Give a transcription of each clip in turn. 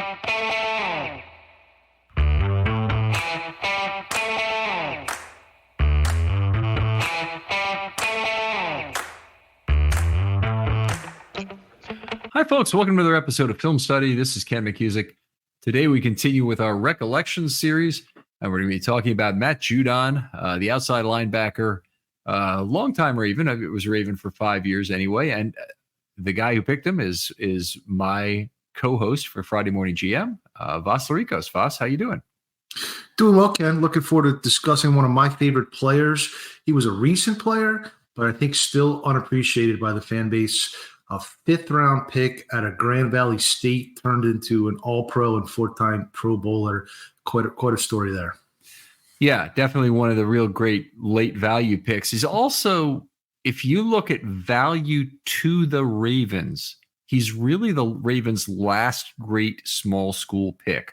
Hi, folks. Welcome to another episode of Film Study. This is Ken McKusick. Today, we continue with our Recollections series, and we're going to be talking about Matt Judon, the outside linebacker, longtime Raven. It was Raven for 5 years anyway, and the guy who picked him is my co-host for Friday Morning GM, Vas Laricos. Vas, how you doing? Doing well, Ken. Looking forward to discussing one of my favorite players. He was a recent player, but I think still unappreciated by the fan base. A fifth-round pick out of Grand Valley State turned into an All-Pro and four-time Pro Bowler. Quite a story there. Yeah, definitely one of the real great late value picks. He's also, if you look at value to the Ravens, he's really the Ravens' last great small school pick.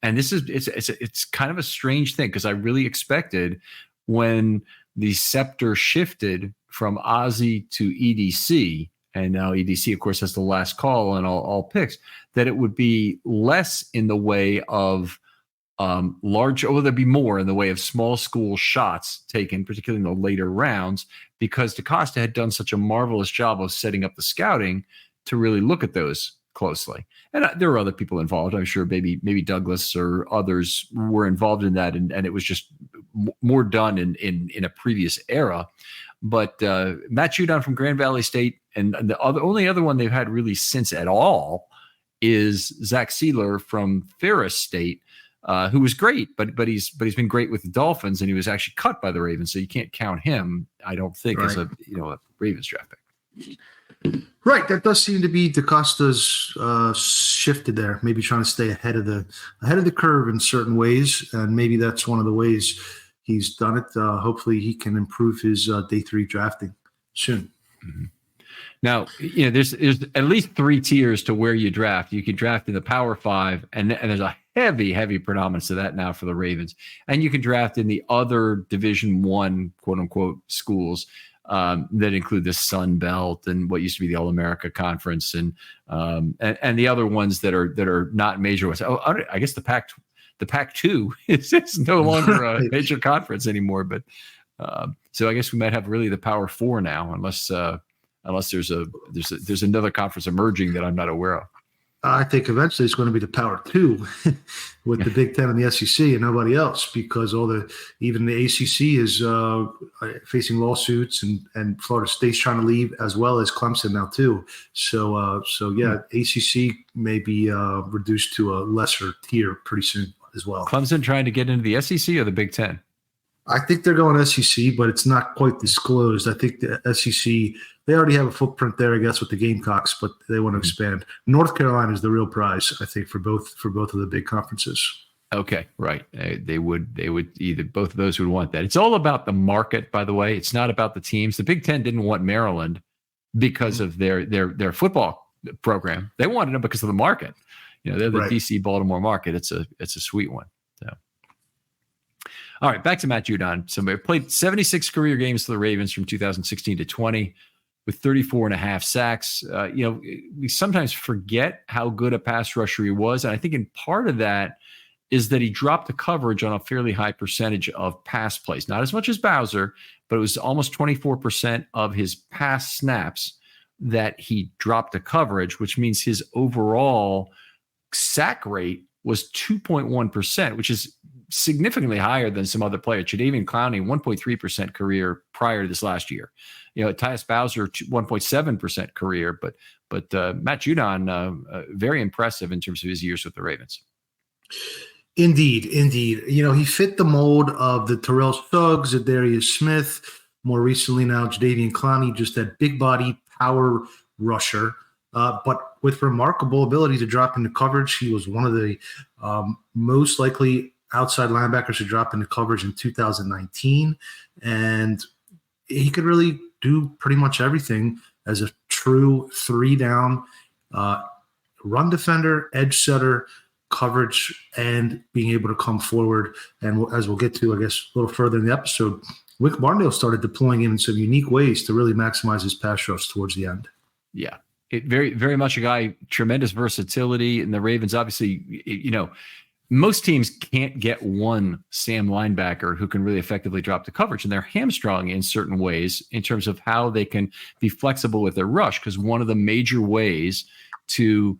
And this is it's kind of a strange thing because I really expected when the scepter shifted from Ozzie to EDC. And now EDC, of course, has the last call on all picks, that it would be less in the way of there'd be more in the way of small school shots taken, particularly in the later rounds, because DaCosta had done such a marvelous job of setting up the scouting to really look at those closely. And there are other people involved. I'm sure maybe Douglas or others were involved in that, and it was just more done in a previous era. But Matt Judon from Grand Valley State, and the only other one they've had really since at all is Zach Sealer from Ferris State, who was great, but he's been great with the Dolphins, and he was actually cut by the Ravens, so you can't count him, I don't think, as a Ravens draft pick. Right, that does seem to be DaCosta's shifted there, maybe trying to stay ahead of the curve in certain ways, and maybe that's one of the ways he's done it. Hopefully, he can improve his day 3 drafting soon. Mm-hmm. Now, there's at least 3 tiers to where you draft. You can draft in the Power 5, and there's a heavy predominance of that now for the Ravens. And you can draft in the other Division I, quote unquote, schools that include the Sun Belt and what used to be the All America Conference, and the other ones that are not major ones. Oh, I guess the Pac-2 is no longer a major conference anymore. But so I guess we might have really the Power 4 now, unless there's another conference emerging that I'm not aware of. I think eventually it's going to be the Power 2 with the Big Ten and the SEC and nobody else, because even the ACC is facing lawsuits, and Florida State's trying to leave, as well as Clemson now too. So yeah, ACC may be reduced to a lesser tier pretty soon as well. Clemson trying to get into the SEC or the Big Ten? I think they're going SEC, but it's not quite disclosed. I think the SEC, they already have a footprint there, I guess, with the Gamecocks, but they want to expand. North Carolina is the real prize, I think, for both of the big conferences. Okay, right. They would either, both of those would want that. It's all about the market, by the way. It's not about the teams. The Big Ten didn't want Maryland because of their football program. They wanted them because of the market. They're the DC Baltimore market. It's a sweet one. So. All right, back to Matt Judon. So he played 76 career games for the Ravens from 2016 to 20 with 34 and a half sacks. We sometimes forget how good a pass rusher he was. And I think in part of that is that he dropped the coverage on a fairly high percentage of pass plays. Not as much as Bowser, but it was almost 24% of his pass snaps that he dropped the coverage, which means his overall sack rate was 2.1%, which is significantly higher than some other players. Jadeveon Clowney, 1.3% career prior to this last year. Tyus Bowser, 1.7% career, but Matt Judon, very impressive in terms of his years with the Ravens. Indeed. He fit the mold of the Terrell Suggs, Adarius Smith. More recently now, Jadeveon Clowney, just that big body power rusher, but with remarkable ability to drop into coverage. He was one of the most likely outside linebackers to drop into coverage in 2019. And he could really do pretty much everything as a true 3-down run defender, edge setter, coverage, and being able to come forward. And as we'll get to, I guess, a little further in the episode, Wick Martindale started deploying him in some unique ways to really maximize his pass rush towards the end. Yeah. It very much a guy, tremendous versatility. And the Ravens, obviously, most teams can't get one Sam linebacker who can really effectively drop the coverage, and they're hamstrung in certain ways in terms of how they can be flexible with their rush. Because one of the major ways to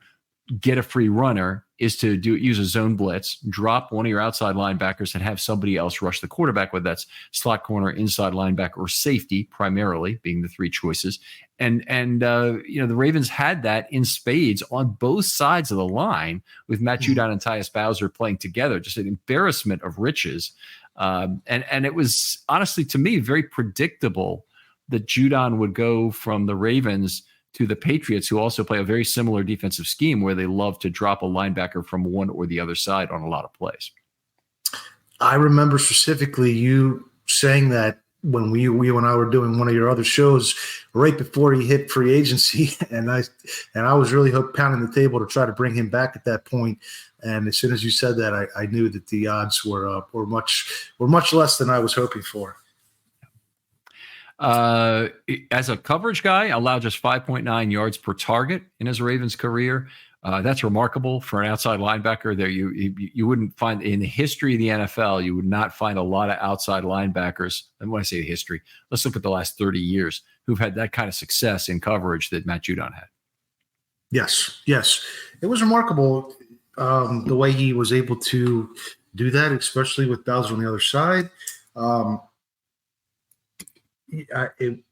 get a free runner is to use a zone blitz, drop one of your outside linebackers, and have somebody else rush the quarterback, whether that's slot corner, inside linebacker, or safety, primarily being the three choices. And the Ravens had that in spades on both sides of the line with Matt Judon and Tyus Bowser playing together, just an embarrassment of riches. And it was honestly, to me, very predictable that Judon would go from the Ravens to the Patriots, who also play a very similar defensive scheme where they love to drop a linebacker from one or the other side on a lot of plays. I remember specifically you saying that when we and I were doing one of your other shows right before he hit free agency, and I was really pounding the table to try to bring him back at that point. And as soon as you said that, I knew that the odds were much less than I was hoping for. As a coverage guy, allowed just 5.9 yards per target in his Ravens career. That's remarkable for an outside linebacker. There, you wouldn't find in the history of the NFL, you would not find a lot of outside linebackers. And when I say history, let's look at the last 30 years who've had that kind of success in coverage that Matt Judon had. Yes, it was remarkable the way he was able to do that, especially with Bowser on the other side.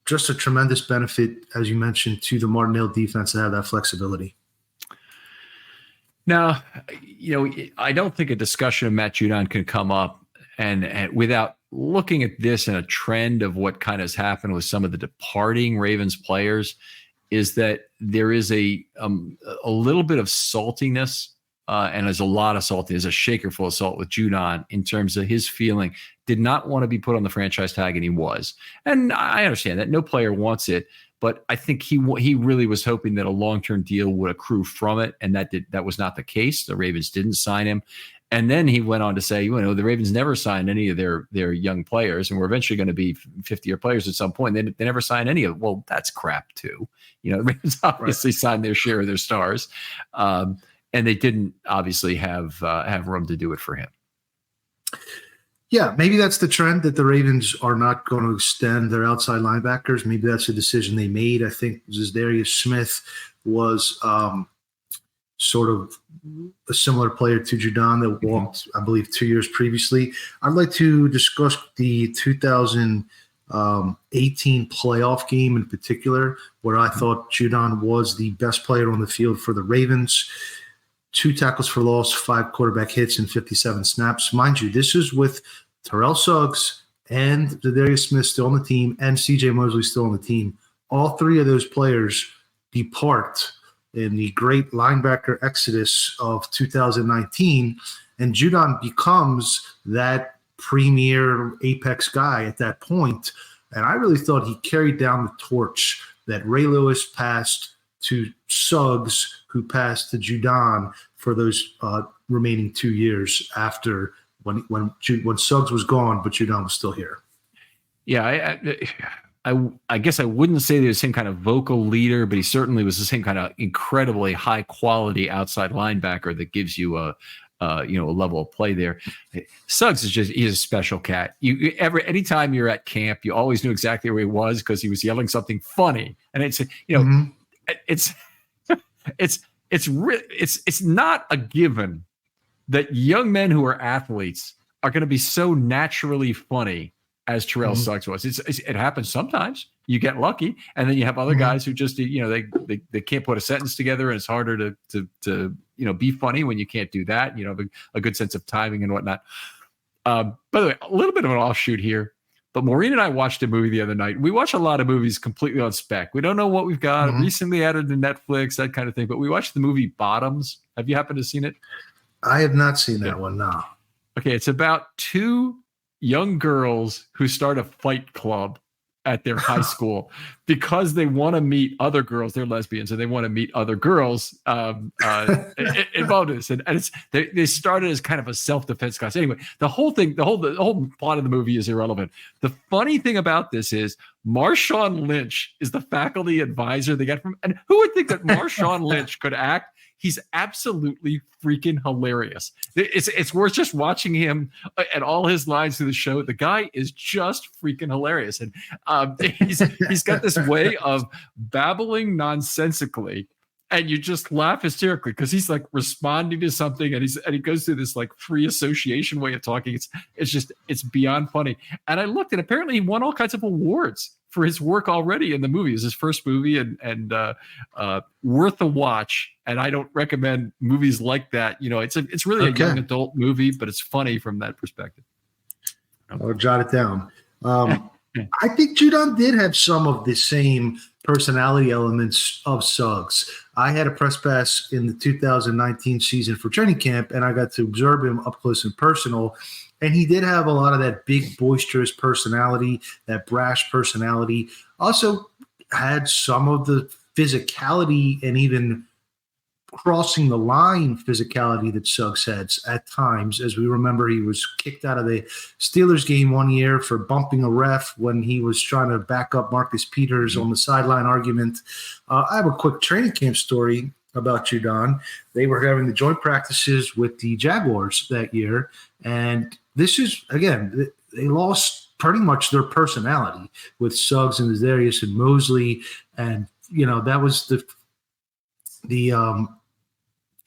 Just a tremendous benefit, as you mentioned, to the Martindale defense to have that flexibility. Now, I don't think a discussion of Matt Judon can come up and without looking at this and a trend of what kind of has happened with some of the departing Ravens players, is that there is a little bit of saltiness. And there's a lot of salt. There's a shaker full of salt with Judon in terms of his feeling. Did not want to be put on the franchise tag, and he was. And I understand that no player wants it, but I think he really was hoping that a long-term deal would accrue from it, and that was not the case. The Ravens didn't sign him. And then he went on to say, the Ravens never signed any of their young players, and we're eventually going to be 50-year players at some point. They never signed any of them. Well, that's crap too. The Ravens obviously signed their share of their stars. And they didn't obviously have room to do it for him. Yeah, maybe that's the trend, that the Ravens are not going to extend their outside linebackers. Maybe that's a decision they made. I think Darius Smith was sort of a similar player to Judon that walked, I believe, 2 years previously. I'd like to discuss the 2018 playoff game in particular, where I thought Judon was the best player on the field for the Ravens. 2 tackles for loss, 5 quarterback hits, and 57 snaps. Mind you, this is with Terrell Suggs and Darius Smith still on the team and C.J. Mosley still on the team. All 3 of those players depart in the great linebacker exodus of 2019, and Judon becomes that premier apex guy at that point. And I really thought he carried down the torch that Ray Lewis passed to Suggs, who passed to Judon for those remaining 2 years after when Suggs was gone, but Judon was still here. Yeah, I guess I wouldn't say they're the same kind of vocal leader, but he certainly was the same kind of incredibly high quality outside linebacker that gives you a level of play there. Suggs he's a special cat. Anytime you're at camp, you always knew exactly where he was because he was yelling something funny, and it's it's not a given that young men who are athletes are going to be so naturally funny as Terrell Suggs was. It happens sometimes. You get lucky, and then you have other guys who just they can't put a sentence together, and it's harder to be funny when you can't do that. A good sense of timing and whatnot. By the way, a little bit of an offshoot here. But Maureen and I watched a movie the other night. We watch a lot of movies completely on spec. We don't know what we've got. Recently added to Netflix, that kind of thing. But we watched the movie Bottoms. Have you happened to seen it? I have not seen that one, no. Okay, it's about 2 young girls who start a fight club at their high school because they want to meet other girls. They're lesbians and they want to meet other girls involved in this. And they started as kind of a self-defense class. Anyway, the whole plot of the movie is irrelevant. The funny thing about this is Marshawn Lynch is the faculty advisor they got from, and who would think that Marshawn Lynch could act? He's absolutely freaking hilarious. It's worth just watching him and all his lines through the show. The guy is just freaking hilarious. And he's got this way of babbling nonsensically, and you just laugh hysterically because he's like responding to something, and he goes through this like free association way of talking. It's beyond funny. And I looked, and apparently he won all kinds of awards for his work already in the movie. It's his first movie, and worth a watch. And I don't recommend movies like that. It's really a young adult movie, but it's funny from that perspective. I'll jot it down. I think Judon did have some of the same personality elements of Suggs. I had a press pass in the 2019 season for training camp, and I got to observe him up close and personal. And he did have a lot of that big, boisterous personality, that brash personality. Also had some of the physicality and even crossing the line physicality that Suggs had at times. As we remember, he was kicked out of the Steelers game one year for bumping a ref when he was trying to back up Marcus Peters on the sideline argument. I have a quick training camp story about Judon. They were having the joint practices with the Jaguars that year, and this is, again, they lost pretty much their personality with Suggs and Zadarius and Mosley. And, that was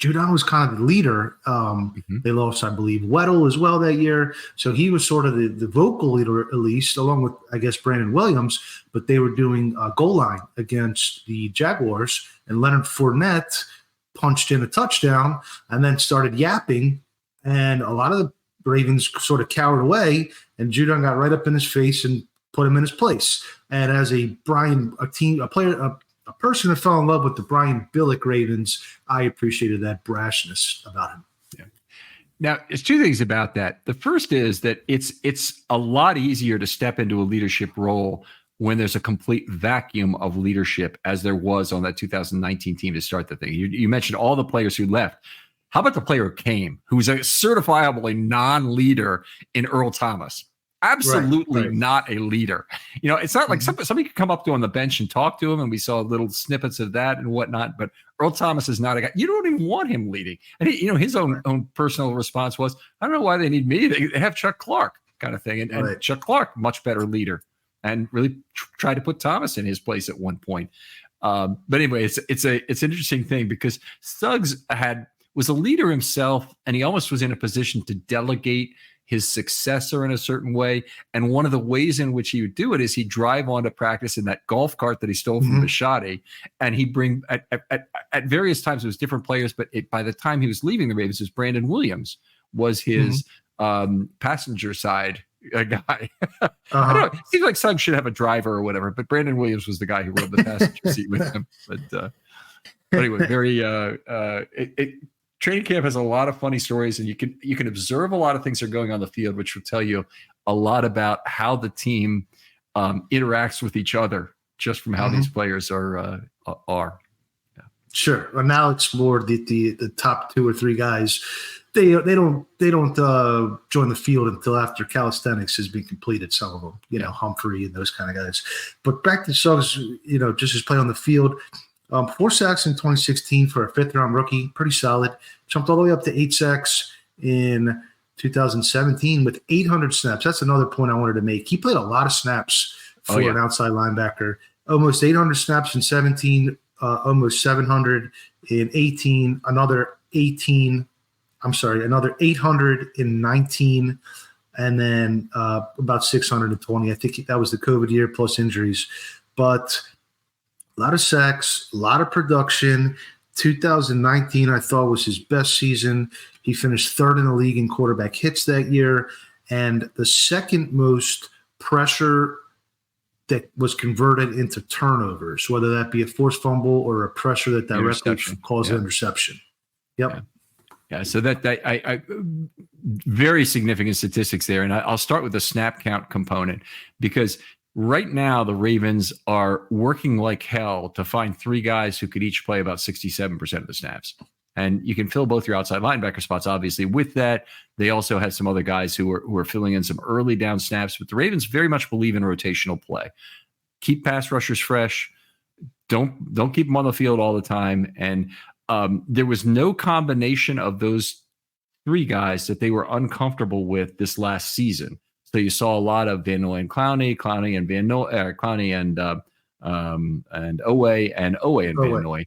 Judon was kind of the leader. They lost, I believe, Weddle as well that year. So he was sort of the vocal leader, at least, along with, I guess, Brandon Williams. But they were doing goal line against the Jaguars, and Leonard Fournette punched in a touchdown and then started yapping. And a lot of the Ravens sort of cowered away, and Judon got right up in his face and put him in his place. And as a person who fell in love with the Brian Billick Ravens, I appreciated that brashness about him. Yeah. Now, there's two things about that. The first is that it's a lot easier to step into a leadership role when there's a complete vacuum of leadership, as there was on that 2019 team to start the thing. You mentioned all the players who left. How about the player who came, who was a certifiably non-leader in Earl Thomas? Absolutely not a leader. It's not like somebody could come up to him on the bench and talk to him, and we saw little snippets of that and whatnot. But Earl Thomas is not a guy. You don't even want him leading. And his own personal response was, "I don't know why they need me. They have Chuck Clark," kind of thing. And Chuck Clark, much better leader, and really tried to put Thomas in his place at one point. But anyway, it's an interesting thing because Suggs was a leader himself, and he almost was in a position to delegate his successor in a certain way. And one of the ways in which he would do it is he'd drive on to practice in that golf cart that he stole from Bisciotti, and he'd bring at various times it was different players, but by the time he was leaving the Ravens, it was Brandon Williams was his passenger side guy. I don't know. It seems like Suggs should have a driver or whatever, but Brandon Williams was the guy who rode the passenger seat with him. But anyway, very training camp has a lot of funny stories, and you can observe a lot of things that are going on the field, which will tell you a lot about how the team interacts with each other just from how these players are. Yeah. Sure. Well, now it's more the top two or three guys. They don't join the field until after calisthenics has been completed. Some of them, Humphrey and those kind of guys. But back to Suggs, just his play on the field. 4 sacks in 2016 for a fifth-round rookie, pretty solid. Jumped all the way up to 8 sacks in 2017 with 800 snaps. That's another point I wanted to make. He played a lot of snaps for an outside linebacker. Almost 800 snaps in 17, almost 700 in 18, another 800 in 19, and then about 620. I think that was the COVID year plus injuries. But a lot of sacks, a lot of production. 2019, I thought, was his best season. He finished third in the league in quarterback hits that year, and the second most pressure that was converted into turnovers, whether that be a forced fumble or a pressure that directly caused an interception. Yep. Yeah. So that I very significant statistics there, and I'll start with the snap count component because right now the Ravens are working like hell to find three guys who could each play about 67% of the snaps. And you can fill both your outside linebacker spots, obviously. With that, they also had some other guys who are filling in some early down snaps. But the Ravens very much believe in rotational play. Keep pass rushers fresh. Don't keep them on the field all the time. And there was no combination of those three guys that they were uncomfortable with this last season. So you saw a lot of Van Noy and Clowney, Clowney and Owe, and Owe and Van Noy.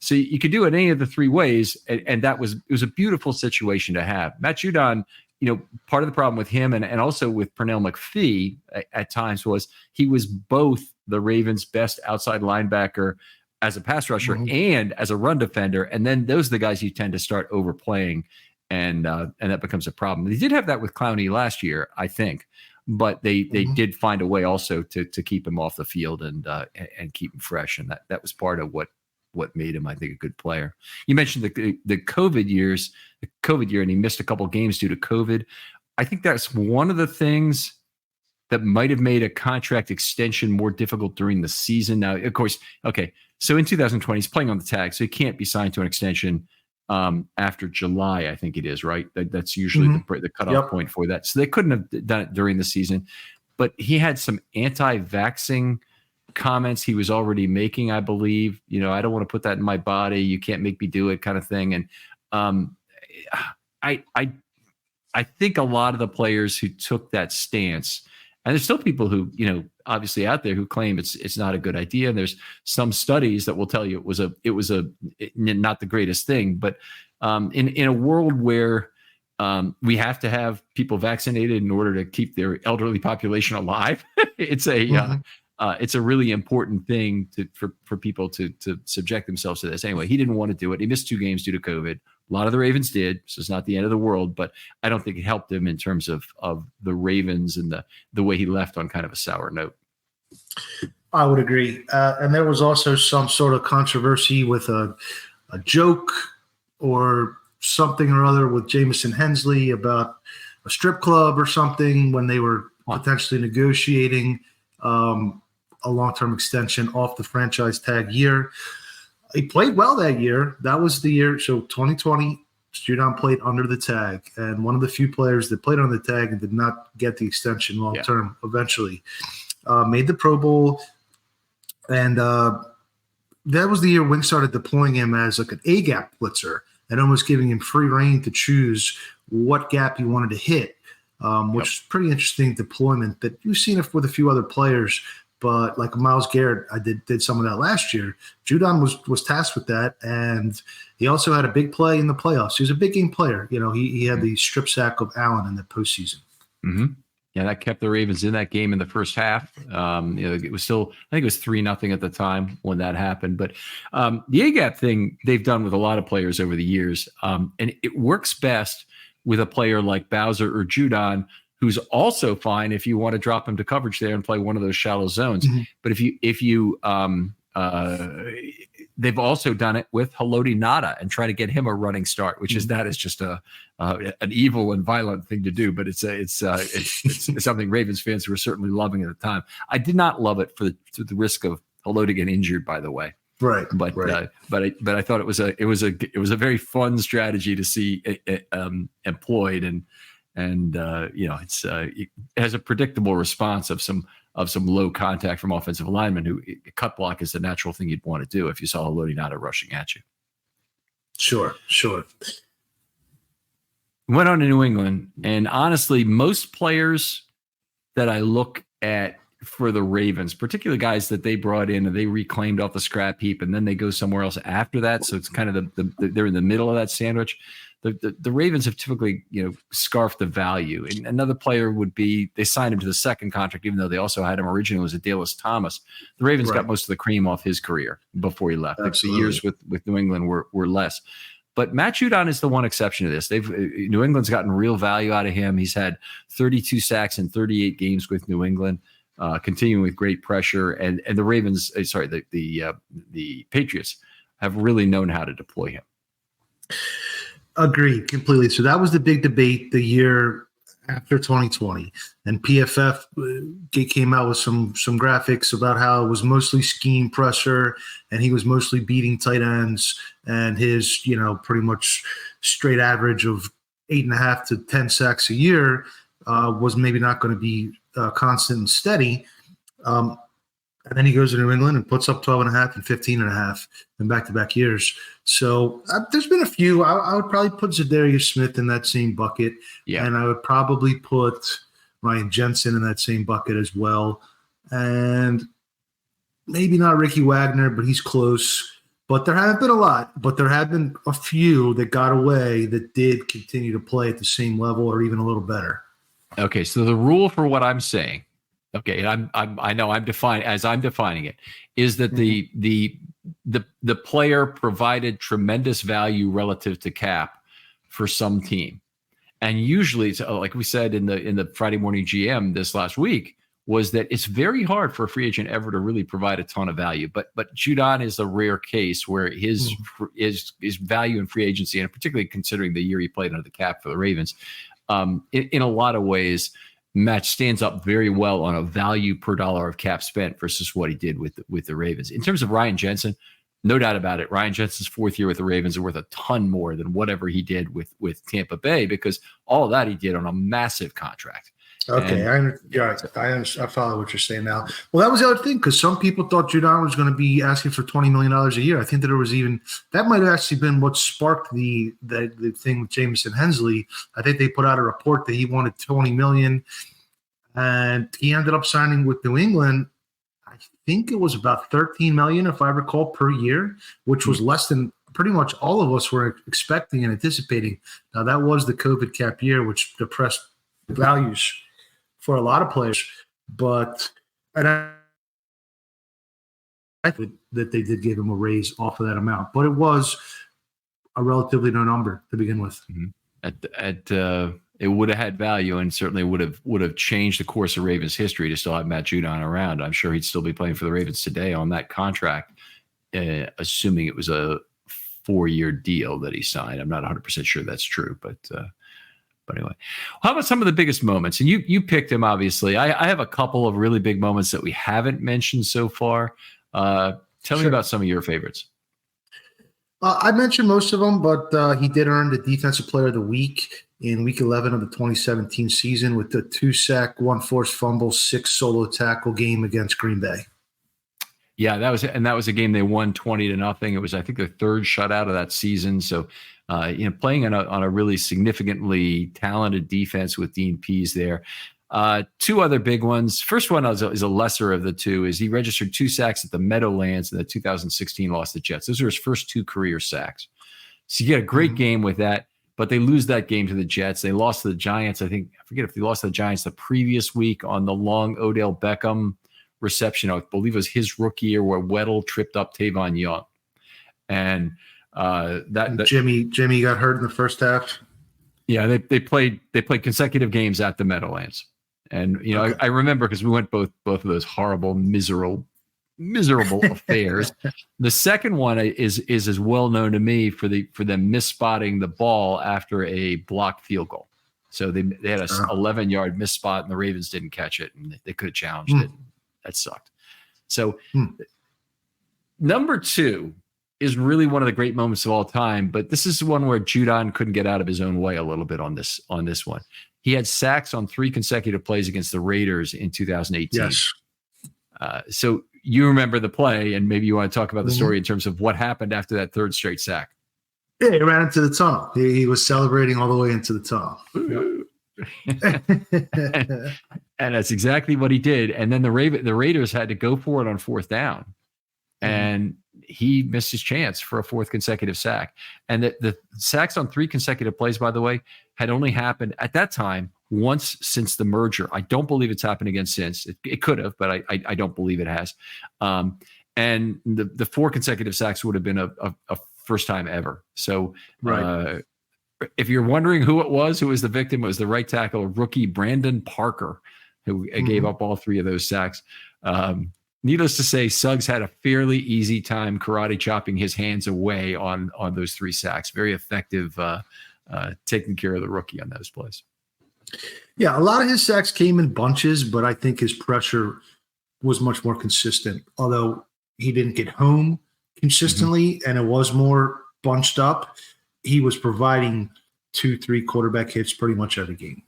So you could do it any of the three ways, and it was a beautiful situation to have. Matt Judon, part of the problem with him and also with Pernell McPhee at times was he was both the Ravens' best outside linebacker as a pass rusher and as a run defender, and then those are the guys you tend to start overplaying, and that becomes a problem. They did have that with Clowney last year, I think, but they did find a way also to keep him off the field and keep him fresh, and that was part of what made him, I think, a good player. You mentioned the COVID year, and he missed a couple games due to COVID. I think that's one of the things that might have made a contract extension more difficult during the season. Now, of course, okay, so in 2020, he's playing on the tag, so he can't be signed to an extension after July, I think it is, right? That's usually the cutoff point for that. So they couldn't have done it during the season, but he had some anti-vaxxing comments he was already making, I believe. I don't want to put that in my body. You can't make me do it, kind of thing. And I think a lot of the players who took that stance, and there's still people who, obviously out there who claim it's not a good idea. And there's some studies that will tell you it was not the greatest thing. But in a world where we have to have people vaccinated in order to keep their elderly population alive, it's a really important thing for people to subject themselves to this. Anyway, he didn't want to do it. He missed 2 games due to COVID. A lot of the Ravens did, so it's not the end of the world, but I don't think it helped him in terms of the Ravens and the way he left on kind of a sour note. I would agree. And there was also some sort of controversy with a joke or something or other with Jamison Hensley about a strip club or something when they were potentially negotiating a long-term extension off the franchise tag year. He played well that year. That was the year. So 2020, Judon played under the tag, and one of the few players that played under the tag and did not get the extension long-term eventually made the Pro Bowl. And that was the year Wink started deploying him as like an A-gap blitzer and almost giving him free reign to choose what gap he wanted to hit, which is pretty interesting deployment that you've seen it with a few other players. But like Myles Garrett, I did some of that last year. Judon was tasked with that, and he also had a big play in the playoffs. He was a big game player. He had the strip sack of Allen in the postseason. Mm-hmm. Yeah, that kept the Ravens in that game in the first half. It was still, I think it was 3-0 at the time when that happened. But the A-gap thing they've done with a lot of players over the years, and it works best with a player like Bowser or Judon, who's also fine if you want to drop him to coverage there and play one of those shallow zones. Mm-hmm. But if you they've also done it with Haloti Ngata and try to get him a running start, which is just an evil and violent thing to do. But it's something Ravens fans were certainly loving at the time. I did not love it for the risk of Haloti getting injured, by the way. Right. But I thought it was a very fun strategy to see employed, and it has a predictable response of some low contact from offensive linemen who cut block is the natural thing you'd want to do if you saw Haloti Ngata rushing at you. Sure. Went on to New England, and honestly, most players that I look at for the Ravens, particularly guys that they brought in and they reclaimed off the scrap heap, and then they go somewhere else after that. So it's kind of they're in the middle of that sandwich. The Ravens have typically, scarfed the value. And another player would be, they signed him to the second contract, even though they also had him originally was Adalius Thomas. The Ravens got most of the cream off his career before he left. Like the years with New England were less. But Matt Judon is the one exception to this. New England's gotten real value out of him. He's had 32 sacks in 38 games with New England, continuing with great pressure. And the Ravens, the Patriots have really known how to deploy him. Agreed completely. So that was the big debate the year after 2020, and PFF came out with some graphics about how it was mostly scheme pressure, and he was mostly beating tight ends, and his pretty much straight average of 8.5 to 10 sacks a year was maybe not going to be constant and steady. And then he goes to New England and puts up 12.5 and 15.5 in back-to-back years. So there's been a few. I would probably put Zadarius Smith in that same bucket. Yeah. And I would probably put Ryan Jensen in that same bucket as well. And maybe not Ricky Wagner, but he's close. But there haven't been a lot. But there have been a few that got away that did continue to play at the same level or even a little better. Okay, so the rule for what I'm saying, okay, and I know I'm defining it, is that the player provided tremendous value relative to cap for some team, and usually, like we said in the Friday morning GM this last week, was that it's very hard for a free agent ever to really provide a ton of value. But Judon is a rare case where his value in free agency, and particularly considering the year he played under the cap for the Ravens, in a lot of ways, Matt stands up very well on a value per dollar of cap spent versus what he did with the Ravens. In terms of Ryan Jensen, no doubt about it. Ryan Jensen's fourth year with the Ravens is worth a ton more than whatever he did with Tampa Bay, because all of that he did on a massive contract. Okay, I follow what you're saying now. Well, that was the other thing, because some people thought Judon was going to be asking for $20 million a year. I think that there was that might have actually been what sparked the thing with Jamison Hensley. I think they put out a report that he wanted $20 million, and he ended up signing with New England. I think it was about $13 million, if I recall, per year, which was less than pretty much all of us were expecting and anticipating. Now, that was the COVID cap year, which depressed values for a lot of players, but I think that they did give him a raise off of that amount, but it was a relatively low number to begin with. Mm-hmm. It would have had value, and certainly would have changed the course of Ravens history to still have Matt Judon around. I'm sure he'd still be playing for the Ravens today on that contract, assuming it was a 4-year deal that he signed. I'm not 100% sure that's true, but anyway, how about some of the biggest moments? And you picked him, obviously. I have a couple of really big moments that we haven't mentioned so far. Tell me about some of your favorites. I mentioned most of them, but he did earn the Defensive Player of the Week in Week 11 of the 2017 season with the 2-sack, 1 forced fumble, 6 solo tackle game against Green Bay. Yeah, that was a game they won 20-0. It was, I think, their third shutout of that season. So, playing on a really significantly talented defense with Dean Pease there. 2 other big ones. First one is a lesser of the two. Is he registered 2 sacks at the Meadowlands in the 2016 loss to the Jets. Those are his first 2 career sacks. So you get a great game with that, but they lose that game to the Jets. They lost to the Giants. I forget if they lost to the Giants the previous week on the long Odell Beckham reception. I believe it was his rookie year where Weddle tripped up Tavon Young. And that Jimmy got hurt in the first half. Yeah, they played consecutive games at the Meadowlands. And okay. I remember because we went both of those horrible, miserable affairs. The second one is as well known to me for them misspotting the ball after a blocked field goal. So they had a 11-yard misspot, and the Ravens didn't catch it, and they could have challenged it. That sucked. So number 2 is really one of the great moments of all time, but this is one where Judon couldn't get out of his own way a little bit on this one. He had sacks on 3 consecutive plays against the Raiders in 2018. Yes. So you remember the play, and maybe you want to talk about the story in terms of what happened after that 3rd straight sack. Yeah, he ran into the tunnel. He was celebrating all the way into the tunnel. And that's exactly what he did. And then the Raiders had to go for it on 4th down. And he missed his chance for a 4th consecutive sack. And the sacks on 3 consecutive plays, by the way, had only happened at that time once since the merger. I don't believe it's happened again since. It could have, but I don't believe it has. And the 4 consecutive sacks would have been a first time ever. So if you're wondering who was the victim, it was the right tackle, rookie Brandon Parker, who gave up all 3 of those sacks. Needless to say, Suggs had a fairly easy time karate chopping his hands away on those 3 sacks. Very effective taking care of the rookie on those plays. Yeah, a lot of his sacks came in bunches, but I think his pressure was much more consistent. Although he didn't get home Mhm. consistently and it was more bunched up, he was providing 2, 3 quarterback hits pretty much every game.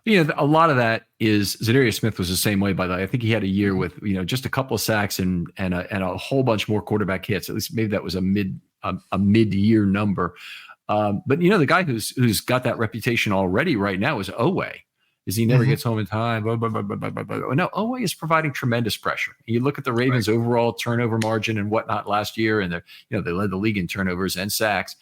A lot of that is Zadarius Smith was the same way. By the way, I think he had a year Mhm. with just a couple of sacks and a whole bunch more quarterback hits. At least maybe that was a mid-year number. But the guy who's got that reputation already right now is Owe. Is he never Mhm. gets home in time? Blah, blah, blah, blah, blah, blah, blah. No, Owe is providing tremendous pressure. You look at the Right. Ravens' overall turnover margin and whatnot last year, and they led the league in turnovers and sacks.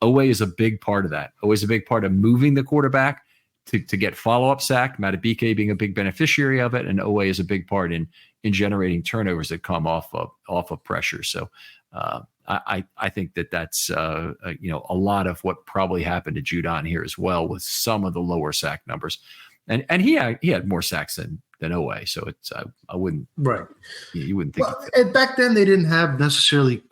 Owe is a big part of that. Owe is a big part of moving the quarterback to get follow-up sack. Matabike being a big beneficiary of it, and Owe is a big part in generating turnovers that come off of pressure. So I think that's a lot of what probably happened to Judon here as well, with some of the lower sack numbers, and he had more sacks than Owe. So it's I wouldn't Right. you wouldn't think. Well, and back then they didn't have necessarily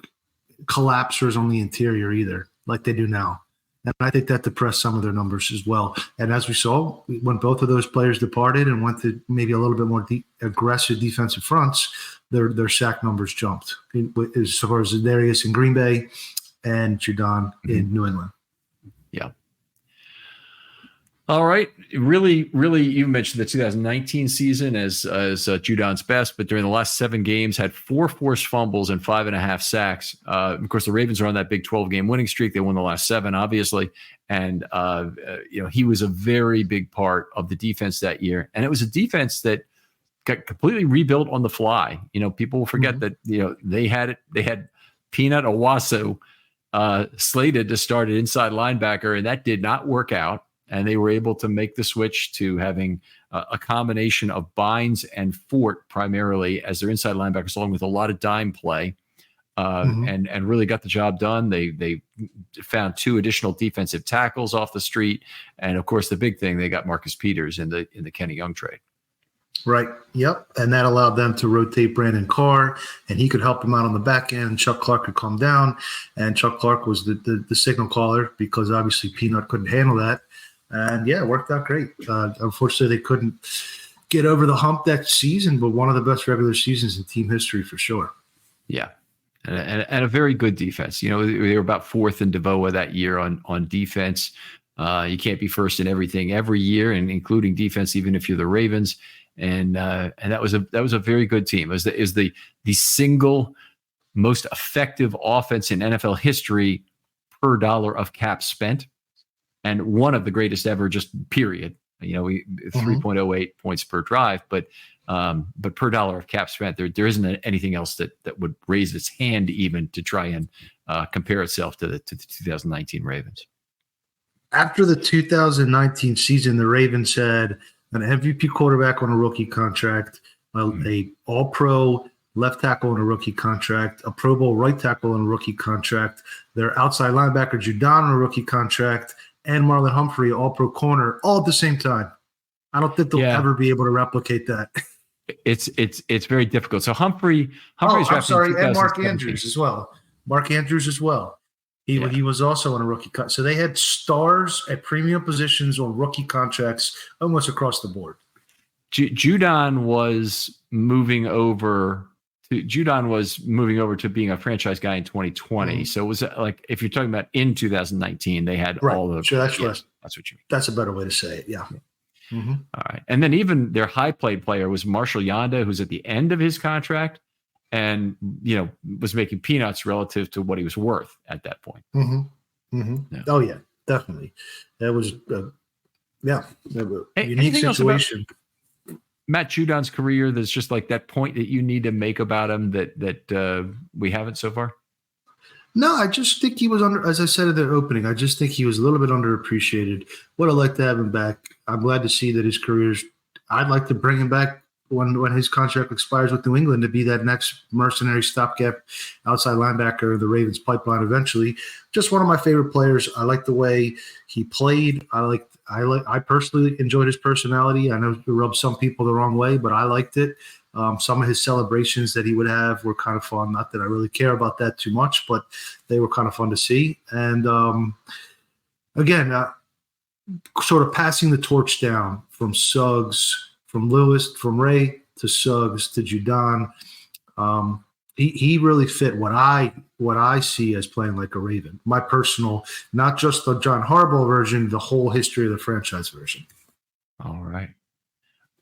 collapsers on the interior either, like they do now. And I think that depressed some of their numbers as well. And as we saw, when both of those players departed and went to maybe a little bit more aggressive defensive fronts, their sack numbers jumped as far as Darius in Green Bay and Judon in New England. Yeah. All right. Really, really, you mentioned the 2019 season as Judon's best, but during the last 7 games, had 4 forced fumbles and 5.5 sacks. Of course, the Ravens are on that big 12-game winning streak. They won the last 7, obviously. And, he was a very big part of the defense that year. And it was a defense that got completely rebuilt on the fly. People will forget that, they had Peanut Owasso slated to start at inside linebacker, and that did not work out. And they were able to make the switch to having a combination of Bynes and Fort primarily as their inside linebackers, along with a lot of dime play, and really got the job done. They found 2 additional defensive tackles off the street, and of course the big thing, they got Marcus Peters in the Kenny Young trade. Right. Yep. And that allowed them to rotate Brandon Carr, and he could help them out on the back end. Chuck Clark could come down, and Chuck Clark was the signal caller because obviously Peanut couldn't handle that. And yeah, it worked out great. Unfortunately, they couldn't get over the hump that season, but one of the best regular seasons in team history for sure. Yeah. And a very good defense. They were about 4th in DeVoa that year on defense. You can't be first in everything every year, and including defense, even if you're the Ravens. And that was a very good team. It was the single most effective offense in NFL history per dollar of cap spent, and one of the greatest ever, just period. 3.08 points per drive, but per dollar of cap spent, there isn't anything else that would raise its hand even to try and compare itself to the 2019 Ravens. After the 2019 season, the Ravens had an MVP quarterback on a rookie contract, a All-Pro left tackle on a rookie contract, a Pro Bowl right tackle on a rookie contract, their outside linebacker Judon on a rookie contract, and Marlon Humphrey, All-Pro corner, all at the same time. I don't think they'll ever be able to replicate that. It's very difficult. So Humphrey's I'm sorry, and Mark Andrews as well. He was also on a rookie cut. So they had stars at premium positions on rookie contracts almost across the board. Judon was moving over to being a franchise guy in 2020. So it was like, if you're talking about in 2019, they had all of. Sure, that's what you mean. That's a better way to say it. Yeah. All right. And then even their high played player was Marshall Yanda, who's at the end of his contract and, was making peanuts relative to what he was worth at that point. Yeah. Oh, yeah, definitely. That was, a unique situation. Matt Judon's career, there's just like that point that you need to make about him that we haven't so far? No, I just think he was as I said at the opening, I just think he was a little bit underappreciated. Would have liked to have him back. I'm glad to see that his career's, I'd like to bring him back when his contract expires with New England to be that next mercenary stopgap outside linebacker of the Ravens pipeline eventually. Just one of my favorite players. I like the way he played. I personally enjoyed his personality. I know it rubbed some people the wrong way, but I liked it. Some of his celebrations that he would have were kind of fun. Not that I really care about that too much, but they were kind of fun to see. And again, sort of passing the torch down from Suggs, from Lewis, from Ray to Suggs to Judon. He really fit what I see as playing like a Raven. My personal, not just the John Harbaugh version, the whole history of the franchise version. All right.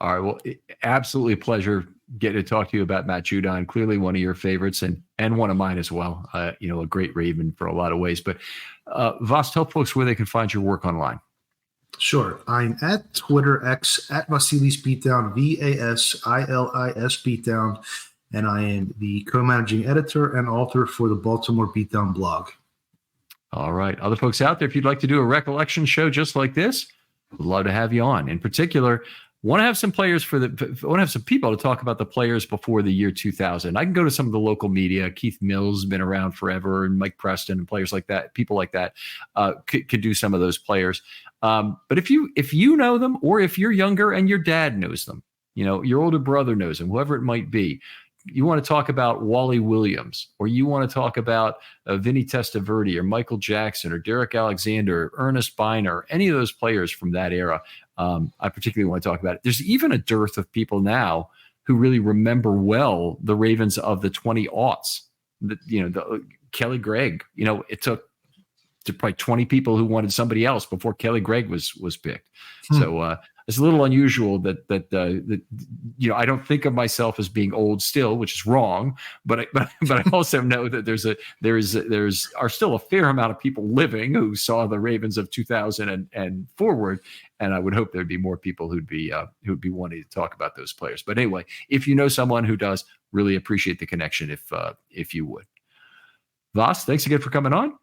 Well, absolutely a pleasure getting to talk to you about Matt Judon. Clearly one of your favorites and one of mine as well. A great Raven for a lot of ways. But Vas, tell folks where they can find your work online. Sure. I'm at Twitter X at Vasilis Beatdown, Vasilis Beatdown, and I am the co-managing editor and author for the Baltimore Beatdown blog. All right. Other folks out there, if you'd like to do a recollection show just like this, we'd love to have you on. In particular, want to have some people to talk about the players before the year 2000. I can go to some of the local media. Keith Mills has been around forever, and Mike Preston and players like that, people like that could do some of those players. But if you know them, or if you're younger and your dad knows them, your older brother knows them, whoever it might be, you want to talk about Wally Williams, or you want to talk about Vinny Testaverde or Michael Jackson or Derek Alexander, or Ernest Biner, or any of those players from that era. I particularly want to talk about it. There's even a dearth of people now who really remember well the Ravens of the 20-aughts. The Kelly Gregg. It took probably 20 people who wanted somebody else before Kelly Gregg was picked. So it's a little unusual that I don't think of myself as being old still, which is wrong. But I also know that there's still a fair amount of people living who saw the Ravens of 2000 and forward. And I would hope there'd be more people who'd be wanting to talk about those players. But anyway, if you know someone who does, really appreciate the connection if you would. Vas, thanks again for coming on.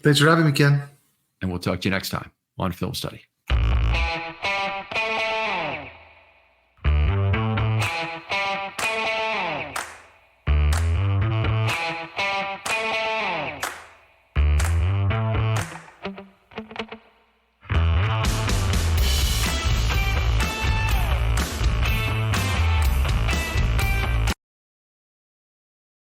Thanks for having me, Ken. And we'll talk to you next time on Film Study.